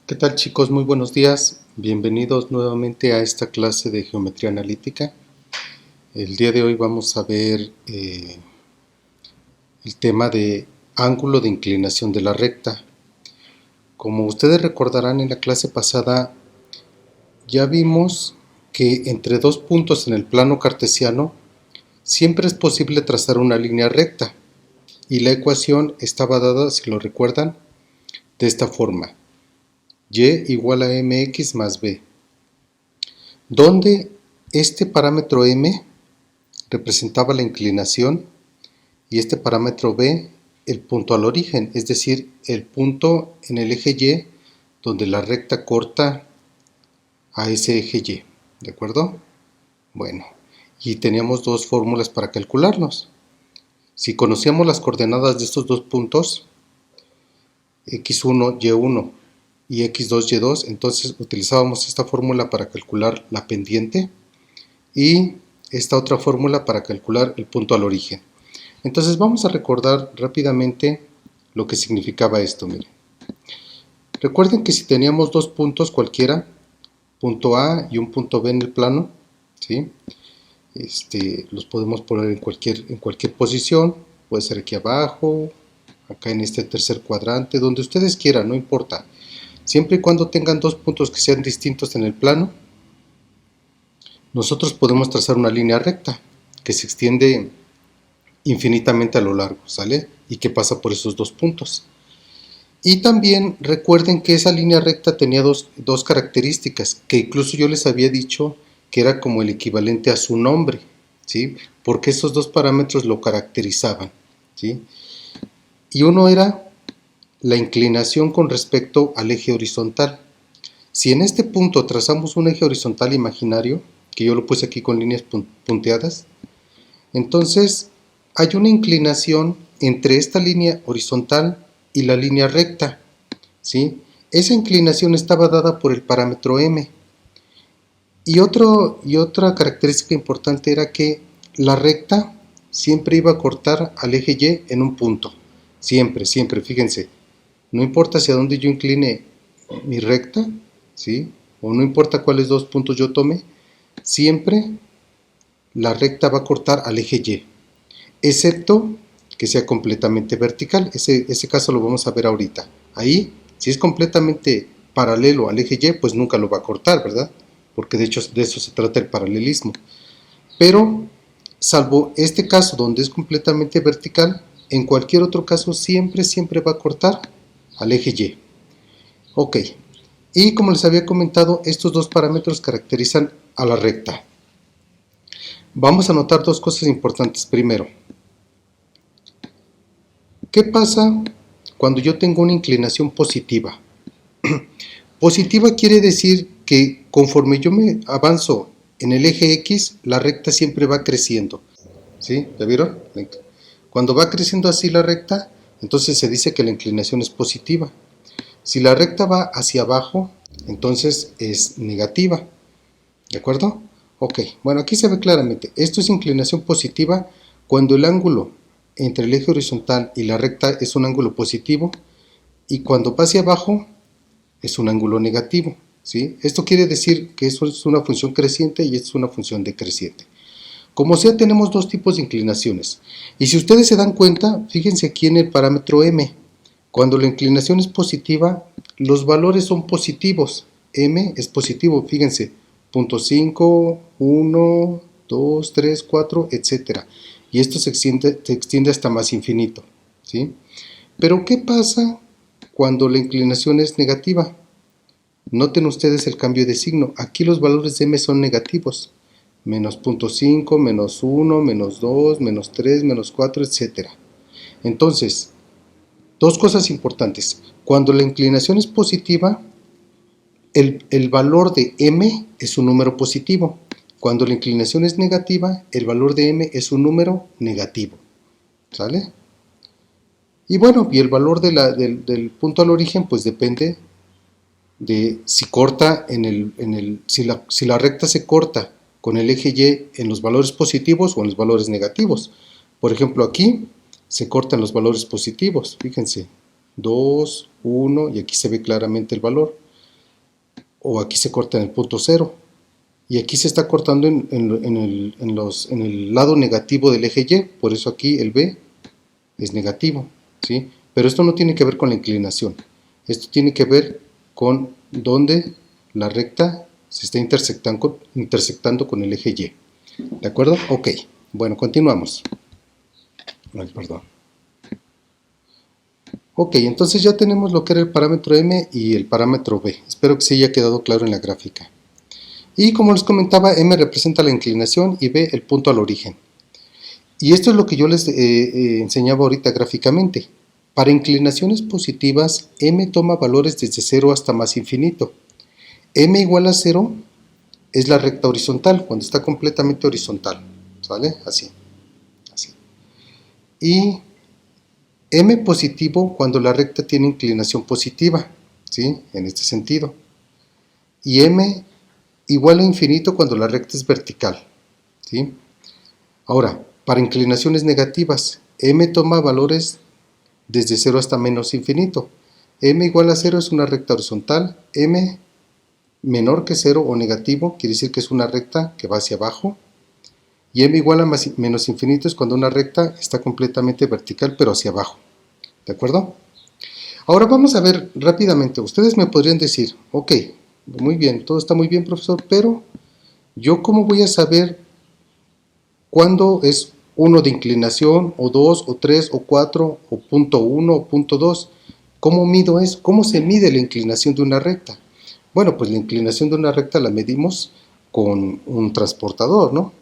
¿Qué tal, chicos? Muy buenos días. Bienvenidos nuevamente a esta clase de geometría analítica. El día de hoy vamos a ver el tema de ángulo de inclinación de la recta. Como ustedes recordarán, en la clase pasada ya vimos que entre dos puntos en el plano cartesiano siempre es posible trazar una línea recta, y la ecuación estaba dada, si lo recuerdan, de esta forma: y igual a mx más b, donde este parámetro m representaba la inclinación y este parámetro b el punto al origen, es decir, el punto en el eje y donde la recta corta a ese eje y, ¿de acuerdo? Bueno, y teníamos dos fórmulas para calcularlos. Si conocíamos las coordenadas de estos dos puntos, x1, y1 y x2, y2, entonces utilizábamos esta fórmula para calcular la pendiente y esta otra fórmula para calcular el punto al origen. Entonces vamos a recordar rápidamente lo que significaba esto. Miren, recuerden que si teníamos dos puntos cualquiera, punto A y un punto B en el plano, ¿sí? Los podemos poner en cualquier posición, puede ser aquí abajo, acá en este tercer cuadrante, donde ustedes quieran, no importa. Siempre y cuando tengan dos puntos que sean distintos en el plano, nosotros podemos trazar una línea recta que se extiende infinitamente a lo largo, ¿sale? Y que pasa por esos dos puntos. Y también recuerden que esa línea recta tenía dos características, que incluso yo les había dicho que era como el equivalente a su nombre, ¿sí? Porque esos dos parámetros lo caracterizaban, ¿sí? Y uno era la inclinación con respecto al eje horizontal. Si en este punto trazamos un eje horizontal imaginario, que yo lo puse aquí con líneas punteadas, entonces hay una inclinación entre esta línea horizontal y la línea recta, ¿sí? Esa inclinación estaba dada por el parámetro m. Y otra característica importante era que la recta siempre iba a cortar al eje y en un punto. Siempre, siempre, fíjense. No importa hacia dónde yo incline mi recta, ¿sí? O no importa cuáles dos puntos yo tome, siempre la recta va a cortar al eje y, excepto que sea completamente vertical. Ese caso lo vamos a ver ahorita. Ahí, si es completamente paralelo al eje y, pues nunca lo va a cortar, ¿verdad? Porque de hecho de eso se trata el paralelismo. Pero, salvo este caso donde es completamente vertical, en cualquier otro caso siempre va a cortar al eje y. Ok, y como les había comentado, estos dos parámetros caracterizan a la recta. Vamos a notar dos cosas importantes. Primero, ¿qué pasa cuando yo tengo una inclinación positiva? Positiva quiere decir que conforme yo me avanzo en el eje X, la recta siempre va creciendo. ¿Sí? ¿Ya vieron? Cuando va creciendo así la recta, entonces se dice que la inclinación es positiva. Si la recta va hacia abajo, entonces es negativa. ¿De acuerdo? Ok, bueno, aquí se ve claramente. Esto es inclinación positiva cuando el ángulo entre el eje horizontal y la recta es un ángulo positivo, y cuando va hacia abajo es un ángulo negativo, ¿sí? Esto quiere decir que eso es una función creciente y esto es una función decreciente. Como sea, tenemos dos tipos de inclinaciones. Y si ustedes se dan cuenta, fíjense aquí en el parámetro m. Cuando la inclinación es positiva, los valores son positivos. M es positivo, fíjense, 0.5, 1, 2, 3, 4, etc. Y esto se extiende hasta más infinito, ¿sí? Pero ¿qué pasa cuando la inclinación es negativa? Noten ustedes el cambio de signo. Aquí los valores de m son negativos. Menos 0.5, menos 1, menos 2, menos 3, menos 4, etc. Entonces, dos cosas importantes. Cuando la inclinación es positiva, el valor de m es un número positivo. Cuando la inclinación es negativa, el valor de m es un número negativo. ¿Sale? Y bueno, y el valor del punto al origen pues depende de si corta si la recta se corta con el eje y en los valores positivos o en los valores negativos. Por ejemplo, aquí se cortan los valores positivos, fíjense, 2, 1, y aquí se ve claramente el valor. o aquí se corta en el punto 0, y aquí se está cortando en el lado negativo del eje Y, por eso aquí el B es negativo, ¿sí? Pero esto no tiene que ver con la inclinación, esto tiene que ver con donde la recta se está intersectando con el eje Y, ¿de acuerdo? Ok, bueno, continuamos. Ay, perdón. Ok, entonces ya tenemos lo que era el parámetro M y el parámetro B. Espero que se haya quedado claro en la gráfica. Y como les comentaba, M representa la inclinación y B el punto al origen. Y esto es lo que yo les enseñaba ahorita gráficamente. Para inclinaciones positivas, M toma valores desde 0 hasta más infinito. M igual a 0 es la recta horizontal, cuando está completamente horizontal. ¿Sale? Así. Así. Y M positivo cuando la recta tiene inclinación positiva, ¿sí? En este sentido. Y M igual a infinito cuando la recta es vertical, ¿sí? Ahora, para inclinaciones negativas, M toma valores desde 0 hasta menos infinito. M igual a 0 es una recta horizontal, M menor que 0 o negativo quiere decir que es una recta que va hacia abajo, y M igual a menos infinito es cuando una recta está completamente vertical pero hacia abajo, ¿de acuerdo? Ahora vamos a ver rápidamente, ustedes me podrían decir, ok, muy bien, todo está muy bien, profesor, pero ¿yo cómo voy a saber cuándo es 1 de inclinación, o 2, o 3, o 4, o punto 1, o punto 2? ¿Cómo mido eso? ¿Cómo se mide la inclinación de una recta? Bueno, pues la inclinación de una recta la medimos con un transportador, ¿no?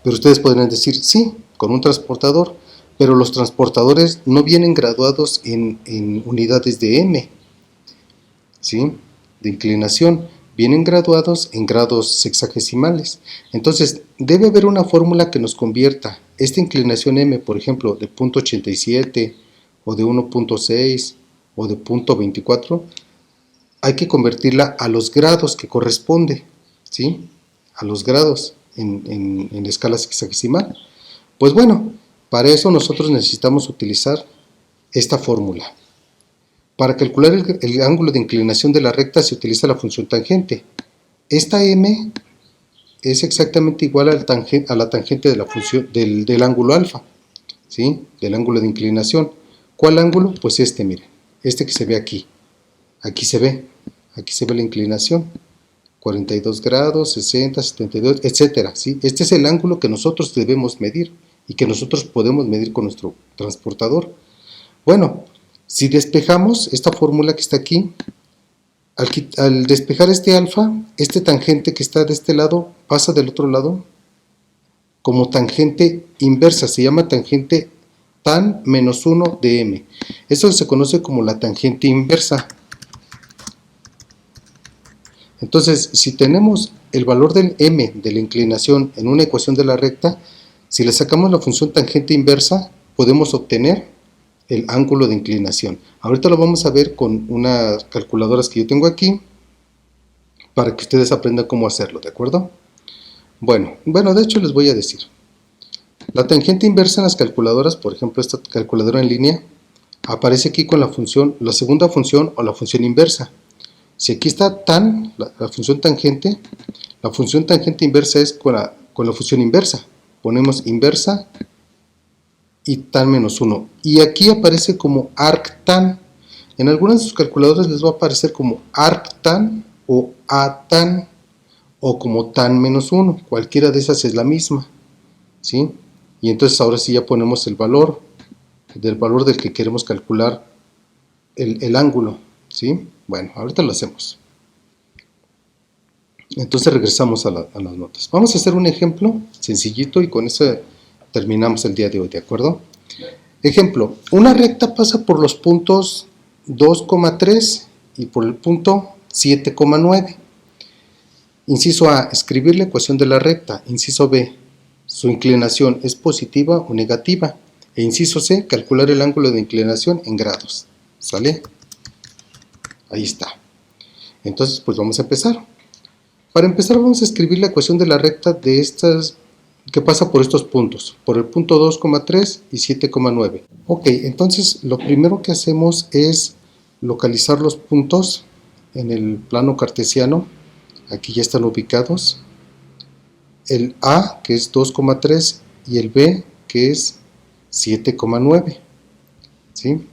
Pero ustedes podrían decir, sí, con un transportador, pero los transportadores no vienen graduados en unidades de m, ¿sí? De inclinación, vienen graduados en grados sexagesimales. Entonces, debe haber una fórmula que nos convierta esta inclinación m, por ejemplo, de 0.87 o de 1.6 o de 0.24, hay que convertirla a los grados que corresponde, ¿sí? A los grados en la escala sexagesimal. Pues bueno, para eso nosotros necesitamos utilizar esta fórmula. Para calcular el ángulo de inclinación de la recta se utiliza la función tangente. Esta m es exactamente igual a la tangente de la función, del ángulo alfa, ¿sí? Del ángulo de inclinación. ¿Cuál ángulo? Pues este, miren, este que se ve aquí. Aquí se ve la inclinación. 42 grados, 60, 72, etcétera, ¿sí? Este es el ángulo que nosotros debemos medir y que nosotros podemos medir con nuestro transportador. Bueno, si despejamos esta fórmula que está aquí, al despejar este alfa, este tangente que está de este lado pasa del otro lado como tangente inversa, se llama tangente tan menos 1 de m. Eso se conoce como la tangente inversa. Entonces, si tenemos el valor del m de la inclinación en una ecuación de la recta, si le sacamos la función tangente inversa, podemos obtener el ángulo de inclinación. Ahorita lo vamos a ver con unas calculadoras que yo tengo aquí, para que ustedes aprendan cómo hacerlo, ¿de acuerdo? Bueno, de hecho les voy a decir. La tangente inversa en las calculadoras, por ejemplo esta calculadora en línea, aparece aquí con la función, la segunda función o la función inversa. Si aquí está tan, la función tangente inversa es con la función inversa. Ponemos inversa y tan menos 1. Y aquí aparece como arctan. En algunas de sus calculadoras les va a aparecer como arctan o atan o como tan menos 1. Cualquiera de esas es la misma, ¿sí? Y entonces ahora sí ya ponemos el valor del que queremos calcular el ángulo, ¿sí? Bueno, ahorita lo hacemos. Entonces regresamos a las notas. Vamos a hacer un ejemplo sencillito y con eso terminamos el día de hoy, ¿de acuerdo? Ejemplo, una recta pasa por los puntos 2,3 y por el punto 7,9. Inciso A, escribir la ecuación de la recta. Inciso B, su inclinación es positiva o negativa. E inciso C, calcular el ángulo de inclinación en grados. ¿Sale? Ahí está. Entonces, pues vamos a empezar. Para empezar vamos a escribir la ecuación de la recta de estas que pasa por estos puntos, por el punto 2,3 y 7,9. Ok, entonces lo primero que hacemos es localizar los puntos en el plano cartesiano. Aquí ya están ubicados. El A, que es 2,3, y el B, que es 7,9. ¿Sí?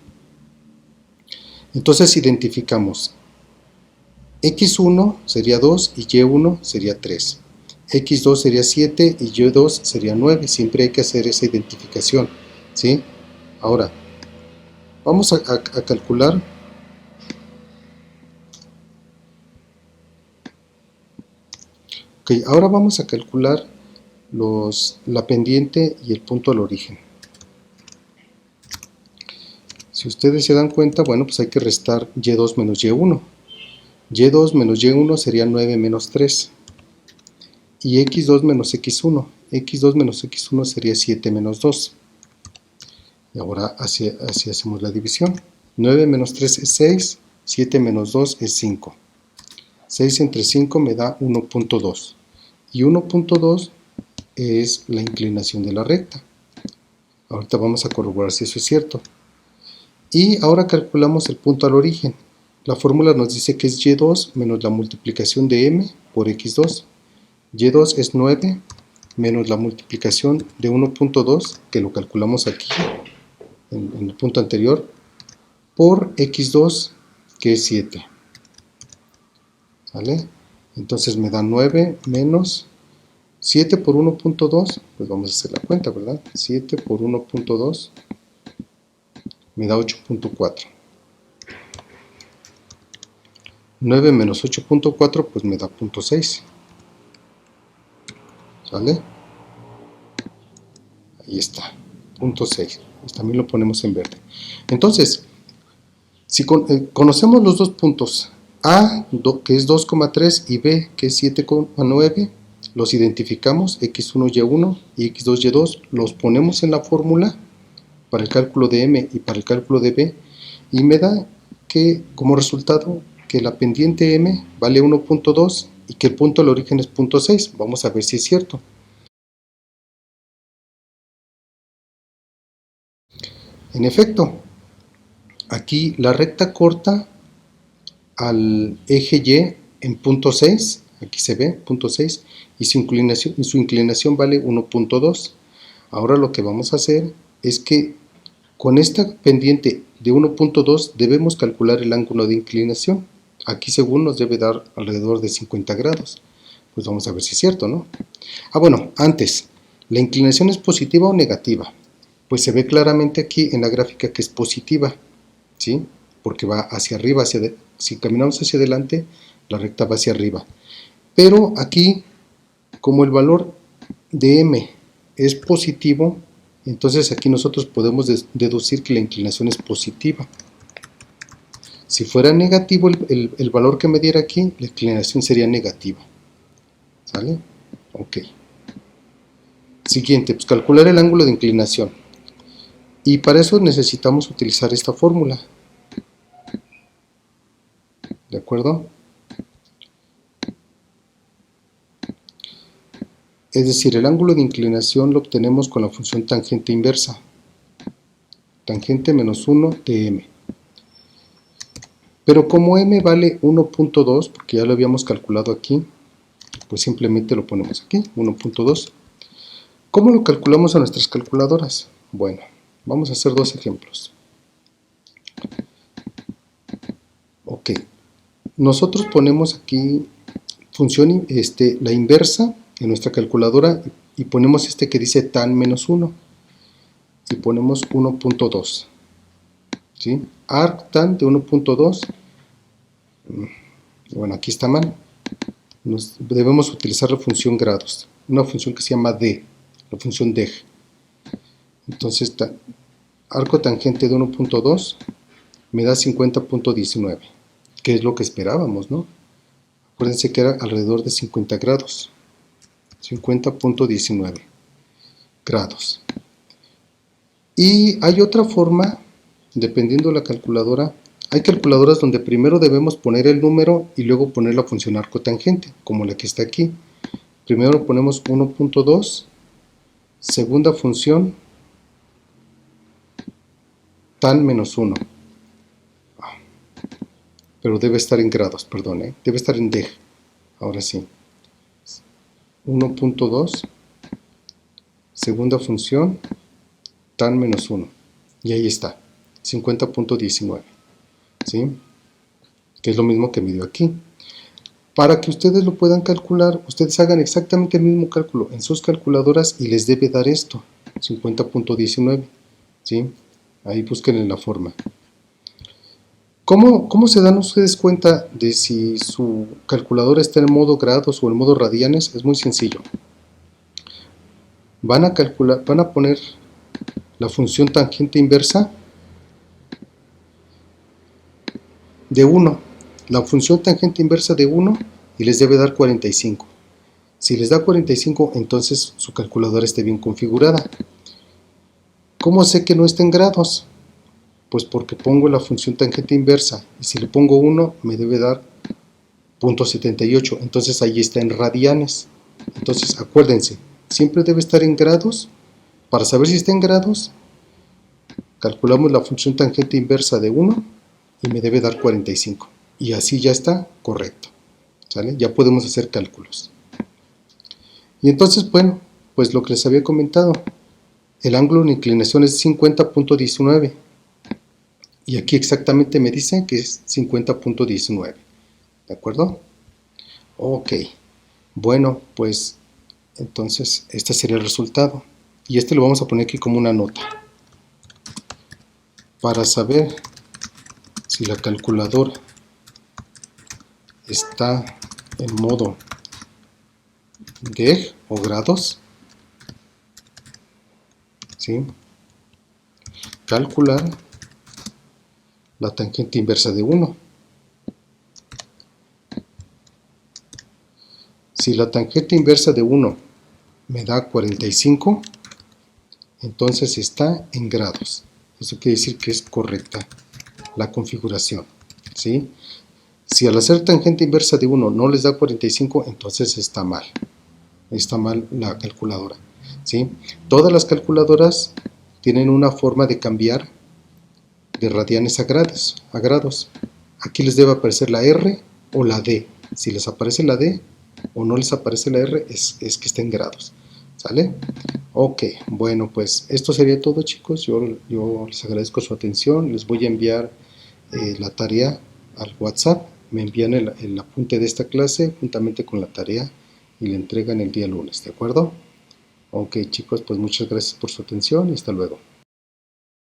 Entonces identificamos X1 sería 2 y Y1 sería 3. X2 sería 7 y Y2 sería 9. Siempre hay que hacer esa identificación. ¿Sí? Ahora, vamos a calcular. Ok, ahora vamos a calcular la pendiente y el punto al origen. Si ustedes se dan cuenta, bueno, pues hay que restar Y2 menos Y1. Y2 menos Y1 sería 9 menos 3. Y X2 menos X1. X2 menos X1 sería 7 menos 2. Y ahora así hacemos la división. 9 menos 3 es 6, 7 menos 2 es 5. 6 entre 5 me da 1.2. Y 1.2 es la inclinación de la recta. Ahorita vamos a corroborar si eso es cierto. Y ahora calculamos el punto al origen. La fórmula nos dice que es Y2 menos la multiplicación de M por X2. Y2 es 9 menos la multiplicación de 1.2, que lo calculamos aquí, en el punto anterior, por X2, que es 7. ¿Vale? Entonces me da 9 menos 7 por 1.2, pues vamos a hacer la cuenta, ¿verdad? 7 por 1.2 me da 8.4. 9 menos 8.4 pues me da 0.6. ¿Sale? Ahí está, 0.6. Pues también lo ponemos en verde. Entonces, si conocemos los dos puntos, A, que es 2,3, y B, que es 7,9, los identificamos, X1, Y1 y X2, Y2, los ponemos en la fórmula para el cálculo de M y para el cálculo de B, y me da que, como resultado, que la pendiente M vale 1.2 y que el punto al origen es 0.6. Vamos a ver si es cierto. En efecto, aquí la recta corta al eje Y en 0.6, aquí se ve 0.6, y su inclinación vale 1.2. Ahora lo que vamos a hacer es que con esta pendiente de 1.2 debemos calcular el ángulo de inclinación. Aquí según nos debe dar alrededor de 50 grados. Pues vamos a ver si es cierto, ¿no? Bueno, antes, ¿la inclinación es positiva o negativa? Pues se ve claramente aquí en la gráfica que es positiva, ¿sí? Porque va hacia arriba, si caminamos hacia adelante, la recta va hacia arriba. Pero aquí, como el valor de M es positivo, entonces aquí nosotros podemos deducir que la inclinación es positiva. Si fuera negativo el valor que me diera aquí, la inclinación sería negativa. ¿Sale? Ok. Siguiente, pues calcular el ángulo de inclinación. Y para eso necesitamos utilizar esta fórmula. ¿De acuerdo? Es decir, el ángulo de inclinación lo obtenemos con la función tangente inversa. Tangente menos 1 de m. Pero como m vale 1.2, porque ya lo habíamos calculado aquí, pues simplemente lo ponemos aquí, 1.2. ¿Cómo lo calculamos a nuestras calculadoras? Bueno, vamos a hacer dos ejemplos. Ok, nosotros ponemos aquí función, la inversa en nuestra calculadora y ponemos este que dice tan menos 1 y ponemos 1.2. ¿Sí? Arctan de 1.2, bueno, aquí está mal. Debemos utilizar la función grados, una función que se llama d, la función deg. Entonces, arco tangente de 1.2 me da 50.19, que es lo que esperábamos, ¿no? Acuérdense que era alrededor de 50 grados, 50.19 grados. Y hay otra forma, dependiendo de la calculadora. Hay calculadoras donde primero debemos poner el número y luego poner la función arco tangente, como la que está aquí. Primero ponemos 1.2 segunda función tan menos 1. Pero debe estar en grados, perdón, debe estar en deg. Ahora sí. 1.2, segunda función tan menos 1. Y ahí está, 50.19. ¿Sí? Que es lo mismo que me dio aquí. Para que ustedes lo puedan calcular, ustedes hagan exactamente el mismo cálculo en sus calculadoras y les debe dar esto, 50.19. ¿Sí? Ahí busquen en la forma. ¿Cómo se dan ustedes cuenta de si su calculadora está en modo grados o en modo radianes? Es muy sencillo. Van a poner la función tangente inversa de 1. La función tangente inversa de 1 y les debe dar 45. Si les da 45, entonces su calculadora está bien configurada. ¿Cómo sé que no está en grados? Pues porque pongo la función tangente inversa y si le pongo 1 me debe dar 0.78, entonces ahí está en radianes. Entonces acuérdense, siempre debe estar en grados. Para saber si está en grados, calculamos la función tangente inversa de 1 y me debe dar 45. Y así ya está correcto. ¿Sale? Ya podemos hacer cálculos. Y entonces, bueno, pues lo que les había comentado, el ángulo de inclinación es 50.19. Y aquí exactamente me dice que es 50.19. ¿De acuerdo? Ok. Bueno, pues entonces este sería el resultado. Y este lo vamos a poner aquí como una nota. Para saber si la calculadora está en modo deg o grados, ¿sí? Calcular la tangente inversa de 1. Si la tangente inversa de 1 me da 45, entonces está en grados. Eso quiere decir que es correcta la configuración, ¿sí? Si al hacer tangente inversa de 1 no les da 45, entonces está mal la calculadora, ¿sí? Todas las calculadoras tienen una forma de cambiar de radianes a grados. Aquí les debe aparecer la R o la D. Si les aparece la D o no les aparece la R, es que está en grados. ¿Sale? Ok, bueno, pues esto sería todo, chicos. Yo les agradezco su atención. Les voy a enviar la tarea al WhatsApp. Me envían el apunte de esta clase juntamente con la tarea y la entregan el día lunes, ¿de acuerdo? Ok, chicos, pues muchas gracias por su atención y hasta luego.